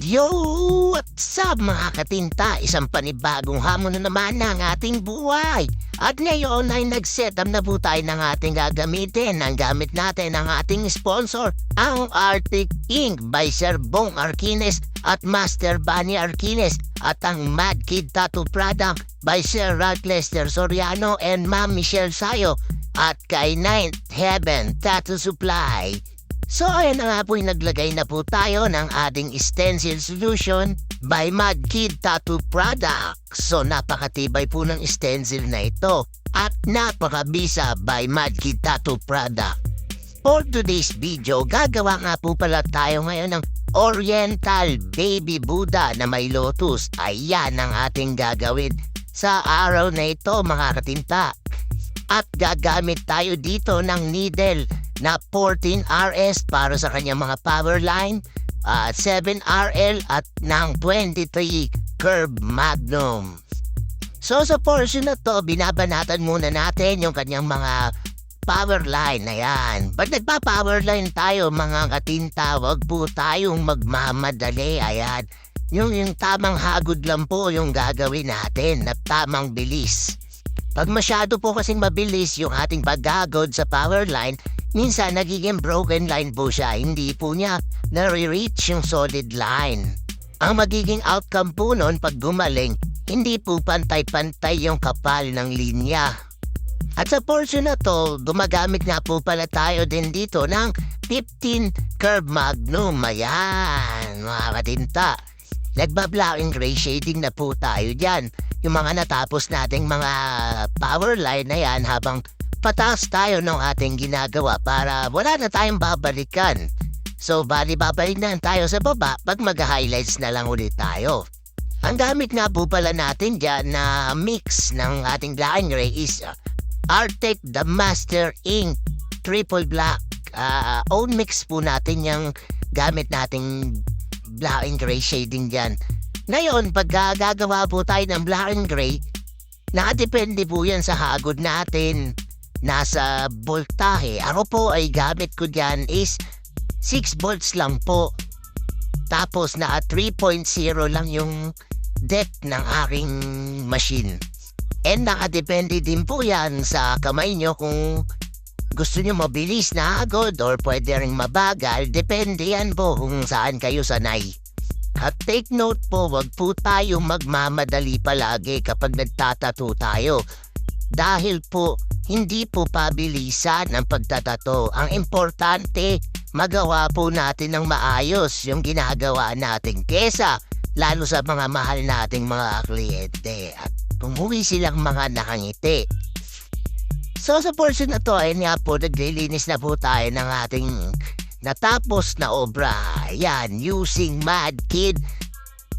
Yo! What's up mga katinta? Isang panibagong hamon na naman ng ating buhay. At ngayon ay nag-setup na po tayo ng ating gagamitin. Ang gamit natin ng ating sponsor, ang Arctic Ink by Sir Bong Arquines at Master Bunny Arquines. At ang Mad Kid Tattoo Product by Sir Ralph Lester Soriano and Ma'am Michelle Sayo. At kay Ninth Heaven Tattoo Supply. So ayan na nga po, naglagay na po tayo ng ating stencil solution by Mad Kid Tattoo Products. So napakatibay po ng stencil na ito at napakabisa by Mad Kid Tattoo Products. For today's video, gagawa nga po pala tayo ngayon ng Oriental Baby Buddha na may lotus. Ayan ang ating gagawin sa araw na ito mga katinta. At gagamit tayo dito ng needle na 14RS para sa kanyang mga power line, 7RL at ng 23 Curve Magnum. So sa portion na to, binabanatan muna natin yung kanyang mga power line. Ayan. Pag nagpa-power line tayo mga katinta, wag po tayong magmamadali. Ayan. Yung tamang hagod lang po yung gagawin natin at tamang bilis. Pag masyado po kasing mabilis yung ating paghagod sa power line, minsan nagiging broken line po siya, hindi po niya nare-reach yung solid line. Ang magiging outcome po nun pag gumaling, hindi po pantay-pantay yung kapal ng linya. At sa portion na to, gumagamit nga po pala tayo din dito ng 15 Curve Magnum. Ayan, mga katinta. Nagba-black and gray shading na po tayo dyan. Yung mga natapos nating mga power line na yan habang pataas tayo ng ating ginagawa para wala na tayong babalikan. So, babalik na tayo sa baba pag mag-highlights na lang ulit tayo. Ang gamit nga po pala natin dyan na mix ng ating black and gray is Arctic The Master Ink Triple Black. Own mix po natin yung gamit nating black and gray shading dyan. Ngayon, pag gagawa po tayo ng black and gray, nakadepende po yan sa hagod natin. Nasa voltahe. Ako po ay gamit ko dyan is 6 volts lang po. Tapos na 3.0 lang yung depth ng aking machine. And nakadepende din po yan sa kamay nyo kung gusto nyo mabilis na hagod or pwede rin mabagal. Depende yan po kung saan kayo sanay. At take note po, wag po tayo magmamadali palagi kapag nagtatato tayo. Dahil po, hindi po pabilisan ang pagtatato. Ang importante, magawa po natin ng maayos yung ginagawa natin kesa lalo sa mga mahal nating mga kliyente at pumuwi silang mga nakangiti. So sa portion na to ay nga po, naglilinis na po tayo ng ating natapos na obra. Yan, using Mad Kid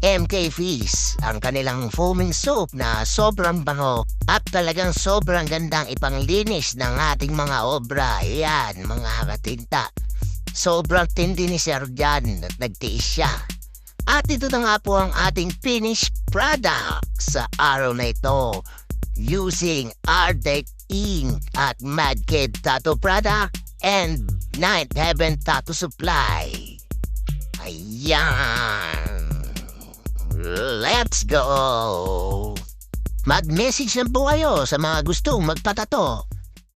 MK Fizz, ang kanilang foaming soap na sobrang bango at talagang sobrang gandang ipanglinis ng ating mga obra. Yan, mga katinta. Sobrang tindi ni Sir dyan at nagtiis siya. At ito na nga po ang ating finished product sa araw na ito. Using Arctic Ink at Mad Kid Tattoo Product and Ninth Heaven Tattoo Supply. Ayan. Let's go! Mag-message na po kayo sa mga gustong magpatato.